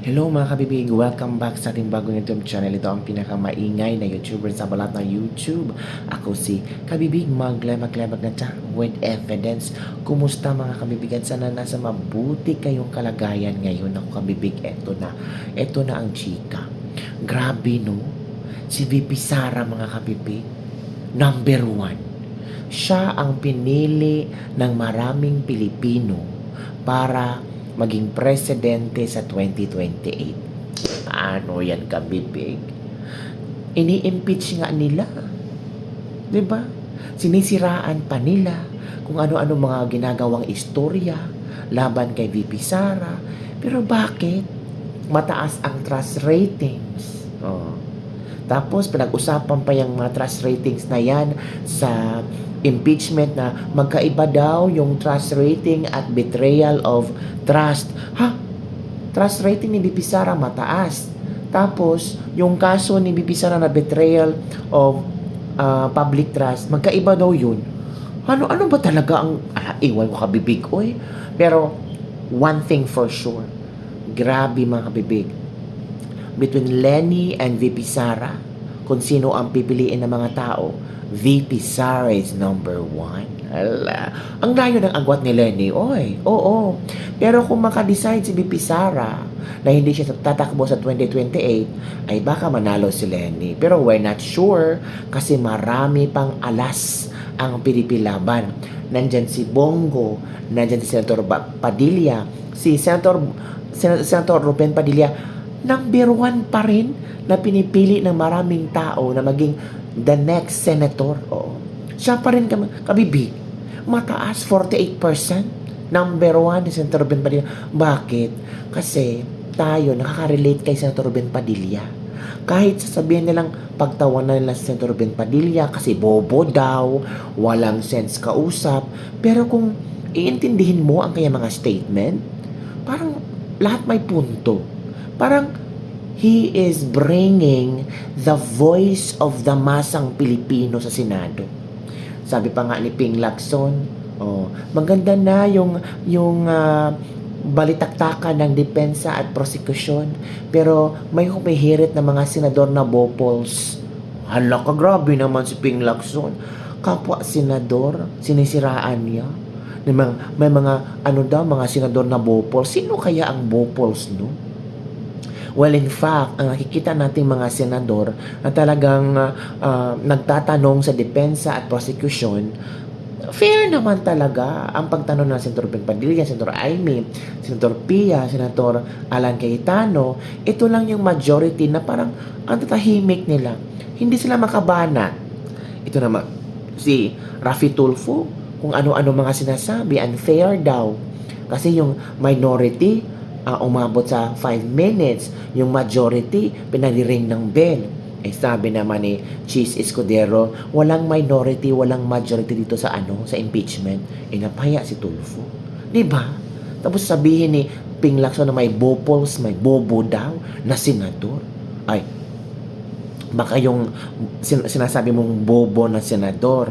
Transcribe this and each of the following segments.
Hello mga kabibig, welcome back sa ating bagong YouTube channel. Ito ang pinakamaingay na YouTuber sa balat ng YouTube. Ako si Kabibig, maglebag-lebag na siya with evidence. Kumusta mga kabibigan? Sana nasa mabuti kayong kalagayan ngayon. Ako kabibig, eto na. Eto na ang chika. Grabe no? Si VP Sara mga kabibig, number one. Siya ang pinili ng maraming Pilipino para maging presidente sa 2028. Ano yan kabibig? Ini-impeach nga nila. 'Di ba? Sinisiraan pa nila kung ano-ano mga ginagawang istorya laban kay VP Sara. Pero bakit? Mataas ang trust ratings. Oh. Tapos pinag-usapan pa yung mga trust ratings na yan sa impeachment na magkaiba daw yung trust rating at betrayal of trust. Ha? Trust rating ni BP Sara mataas. Tapos, yung kaso ni BP Sara na betrayal of public trust, magkaiba daw yun. Ano ba talaga ang iwan ko kabibig, oy? Pero, one thing for sure, grabe mga kabibig, between Lenny and VP Sara, kung sino ang pipiliin ng mga tao, VP Sara is number one. Ala, ang layo ng agwat ni Lenny, oy. Oo. Pero kung makadecide si VP Sara na hindi siya tatakbo sa 2028, ay baka manalo si Lenny. Pero we're not sure kasi marami pang alas ang pinipilaban. Nandyan si Bongo, nandyan si Senator Padilla, si Senator Ruben Padilla, number one pa rin na pinipili ng maraming tao na maging the next senator. Oo. Siya pa rin kabibig. Mataas, 48%. Number one ni Senator Ruben Padilla. Bakit? Kasi tayo nakaka-relate kay Senator Ruben Padilla. Kahit sasabihin nilang pagtawanan nila si Senator Ruben Padilla kasi bobo daw, walang sense kausap. Pero kung iintindihin mo ang kanyang mga statement, parang lahat may punto. Parang he is bringing the voice of the masang Pilipino sa Senado. Sabi pa nga ni Ping Lacson, maganda na yung balitaktakan ng depensa at prosekusyon, pero may humihirit na mga senador na bopols. Hala ka, grabe naman si Ping Lacson. Kapwa senador, sinisiraan niya. May mga mga senador na bopols. Sino kaya ang bopols, no? Well, in fact, ang nakikita nating mga senador na talagang nagtatanong sa depensa at prosecution, fair naman talaga ang pagtanong ng Senator Ben Padilla, Senator Aimee, Senator Pia, Senator Alan Cayetano. Ito lang yung majority na parang ang tatahimik nila. Hindi sila makabanat. Ito naman, si Raffy Tulfo, kung ano-ano mga sinasabi, unfair daw. Kasi yung minority, umabot sa 5 minutes. Yung majority, pinaliring ng bell. Sabi naman ni Cheese Escudero, walang minority, walang majority dito sa sa impeachment. Napaya si Tulfo. Diba? Tapos sabihin ni Ping Lacson na may bopols, may bobo daw na senador. Ay, baka yung sinasabi mong bobo na senador,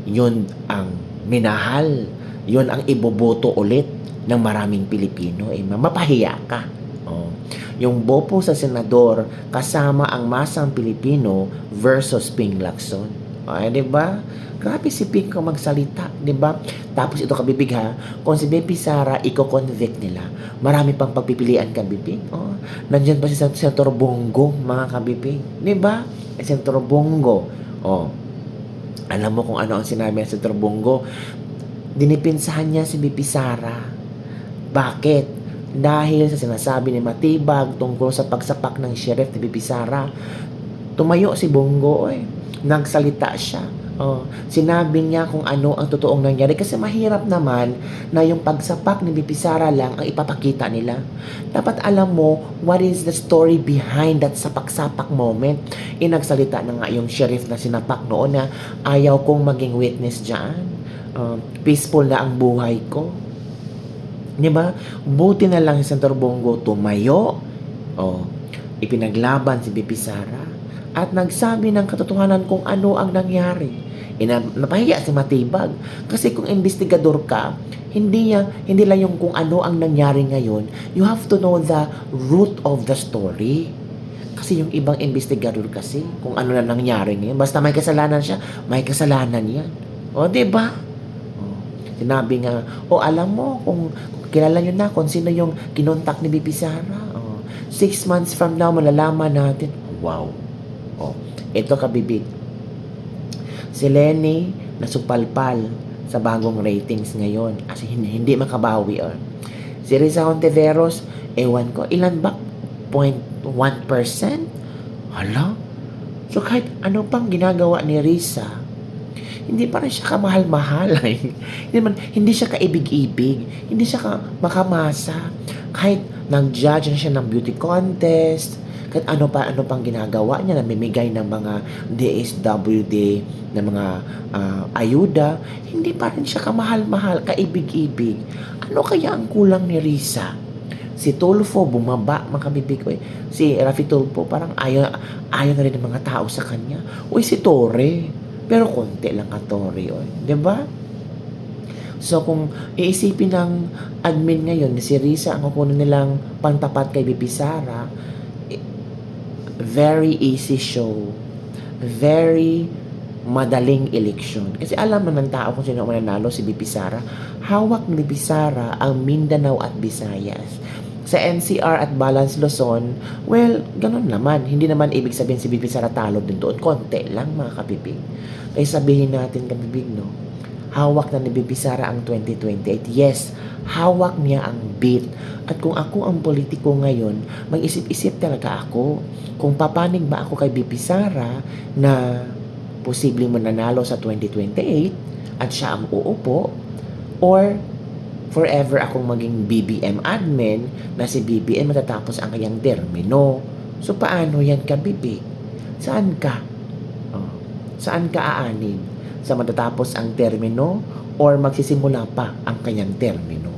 yun ang minahal. Yun ang iboboto ulit ng maraming Pilipino. Mapahiya ka. Yung bopo sa senador kasama ang masang Pilipino versus Ping Lacson. Diba? Grabe si Ping kung magsalita, diba? Tapos ito kabibig ha, kung si VP Sara i-convict nila, marami pang pagpipilian kabibig. Nandiyan pa si Senator Bongo, mga kabibig. Diba? Senator Bongo. Alam mo kung ano ang sinabi ng Senator Bongo? Dinipinsahan niya si VP Sara. Bakit? Dahil sa sinasabi ni Matibag tungkol sa pagsapak ng sheriff ni VP Sara, tumayo si Bongo, nagsalita siya. Sinabi niya kung ano ang totoong nangyari kasi mahirap naman na yung pagsapak ni VP Sara lang ang ipapakita nila. Dapat alam mo what is the story behind that sapak-sapak moment. Nagsalita na nga yung sheriff na sinapak noon na ayaw kong maging witness dyan. Peaceful na ang buhay ko. Diba? Buti na lang si Senator Bongo tumayo. Ipinaglaban si VP Sara. at nagsabi ng katotohanan kung ano ang nangyari. Napahiya si Matibag kasi kung investigador ka, hindi lang yung kung ano ang nangyari ngayon, you have to know the root of the story. Kasi yung ibang investigador kasi, kung ano na nangyari ngayon, basta may kasalanan siya, may kasalanan yan. O, di ba? O, sinabi nga, alam mo, kung kilala nyo na kung sino yung kinontak ni Bibi Sara. 6 months from now, malalaman natin. Wow. Ito kabibig. Si Lenny, nasupalpal sa bagong ratings ngayon. As hindi makabawi. Si Risa Hontiveros, ewan ko, ilan ba? 0.1%? Hala? So kahit ano pang ginagawa ni Risa, hindi pa rin siya kamahal-mahal. Hindi siya kaibig-ibig. Hindi siya makamasa. Kahit nag-judge na siya ng beauty contest, kahit ano pang ginagawa niya, namimigay ng mga DSWD, ng mga ayuda, hindi pa rin siya kamahal-mahal, kaibig-ibig. Ano kaya ang kulang ni Risa? Si Tulfo, bumaba, mga kabibig ko. Si Rafi Tulfo, parang ayaw na rin ng mga tao sa kanya. Si Torre, pero konti lang ka Torre. Diba? So, kung iisipin ng admin ngayon, si Risa ang kukunin nilang pantapat kay Bibi Sara, very easy show. Very madaling eleksyon. Kasi alam naman ng tao kung sino ang mananalo, si Bibi Sara. Hawak ni Bibi Sara ang Mindanao at Visayas. Sa NCR at Balance Luzon, well, ganun naman. Hindi naman ibig sabihin si Bibi Sara talo din doon. Konti lang, mga kapipig. Kaya sabihin natin, kapipig, no? Hawak na ni Bibi Sara ang 2028. Yes, hawak niya ang beat. At kung ako ang politiko ngayon, mag-isip-isip talaga ako kung papanig ba ako kay Bibi Sara na posibleng mananalo sa 2028 at siya ang uupo, or forever akong maging BBM admin na si BBM matatapos ang kanyang termino. So paano yan ka, Bibi? Saan ka? Saan ka aanin? Sa matatapos ang termino or magsisimula pa ang kanyang termino?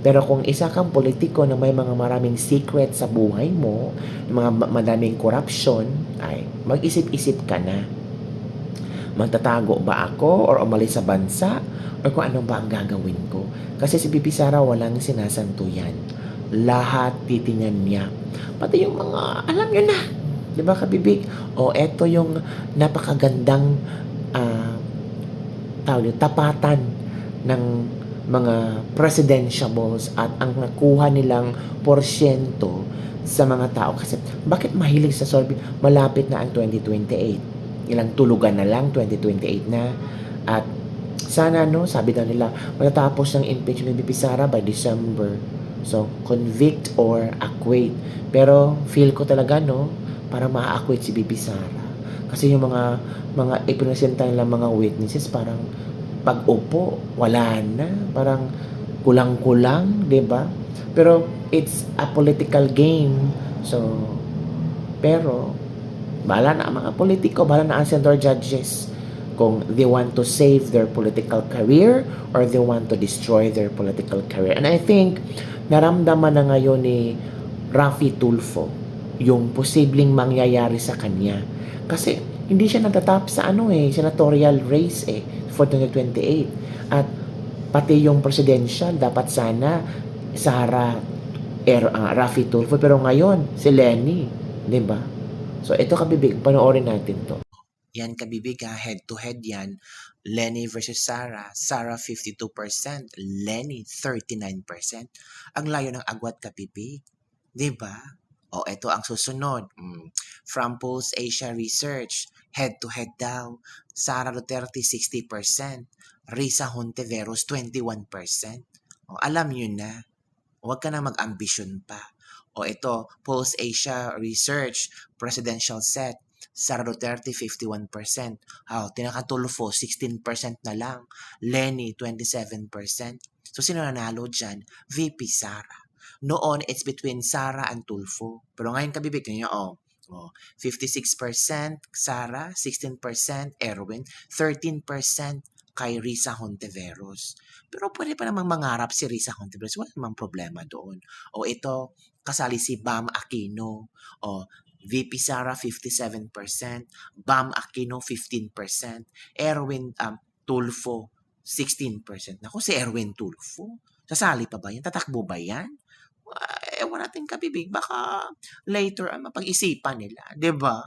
Pero kung isa kang politiko na may mga maraming secret sa buhay mo, mga madaming corruption, ay mag-isip-isip ka na. Magtatago ba ako or umalis sa bansa or kung ano ba ang gagawin ko? Kasi si Bibi Sara walang sinasanto yan. Lahat titingnan niya. Pati yung mga, alam nyo na, di ba kabibig? Eto yung napakagandang tapatan ng mga presidentiables at ang nakuha nilang porsyento sa mga tao. Kasi bakit mahilig sa solving? Malapit na ang 2028. Ilang tulugan na lang, 2028 na. At sana, sabi daw nila, matatapos ng impeachment ni Bibi Sara by December. So, convict or acquit. Pero feel ko talaga, para ma-acquit si Bibi Sara. Kasi yung mga ipinesenta nila mga witnesses, parang pag-upo, wala na. Parang kulang-kulang, di ba? Pero it's a political game. So, pero bahala na ang mga politiko, bahala na ang senator judges kung they want to save their political career or they want to destroy their political career. And I think naramdaman na ngayon ni Rafi Tulfo yung posibleng mangyayari sa kanya. Kasi hindi siya natatap sa senatorial race for 2028. At pati yung presidential, dapat sana Rafi Tulfo. Pero ngayon, si Lenny, di ba? So ito kabibig, panoorin natin to. Yan kabibig head to head yan. Lenny versus Sara. Sara 52%, Lenny 39%. Ang layo ng agwat kabibig. Diba? Ito ang susunod. From Pulse Asia Research, head to head daw. Sara Duterte 60%, Risa Hontiveros 21%. Alam nyo na. Huwag ka na mag-ambisyon pa. Ito, Pulse Asia Research, Presidential Set, Sara Duterte 51%. Tinakatulfo 16% na lang. Lenny 27%. So sino nanalo dyan? VP Sara. Noon, it's between Sara and Tulfo. Pero ngayon kabibig niyo, 56% Sara, 16% Erwin, 13% kay Risa Hontiveros. Pero pwede pa namang mangarap si Risa Hontiveros. Wala namang problema doon. Ito, kasali si Bam Aquino. VP Sara 57%, Bam Aquino 15%, Erwin Tulfo 16%. Naku, si Erwin Tulfo, sasali pa ba yan? Tatakbo ba yan? Ewan natin kabibig, baka later mapag-isipan nila, 'di ba?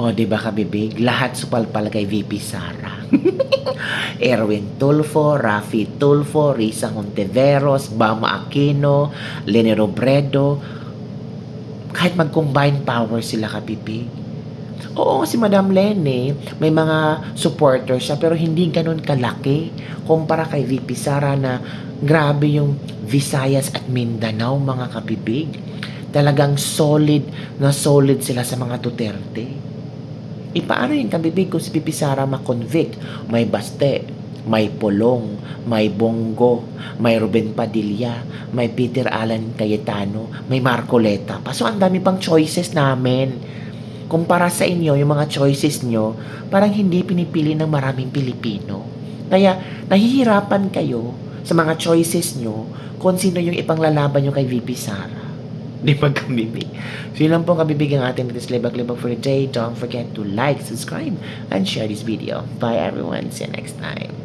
O, 'di ba kabibig, lahat supalpal kay VP Sara. Erwin Tulfo, Rafi Tulfo, Risa Hontiveros, Bama Aquino, Lene Robredo, kahit mag-combine power sila kabibig. Oo, si Madam Lene, may mga supporters siya pero hindi ganun kalaki kumpara kay VP Sara na grabe yung Visayas at Mindanao mga kabibig. Talagang solid na solid sila sa mga Duterte. Paano yung kabibig kung si VP Sara ma-convict? May Baste, may Polong, may Bongo, may Ruben Padilla, may Peter Alan Cayetano, may Marcoleta pa. So, ang dami pang choices namin. Kumpara sa inyo, yung mga choices nyo, parang hindi pinipili ng maraming Pilipino. Kaya, nahihirapan kayo sa mga choices nyo kung sino yung ipanglalaban nyo kay VP Sara. Di ba kabibig? So yun lang po kabibig ang ating latest libag-libag for today. Don't forget to like, subscribe, and share this video. Bye everyone. See you next time.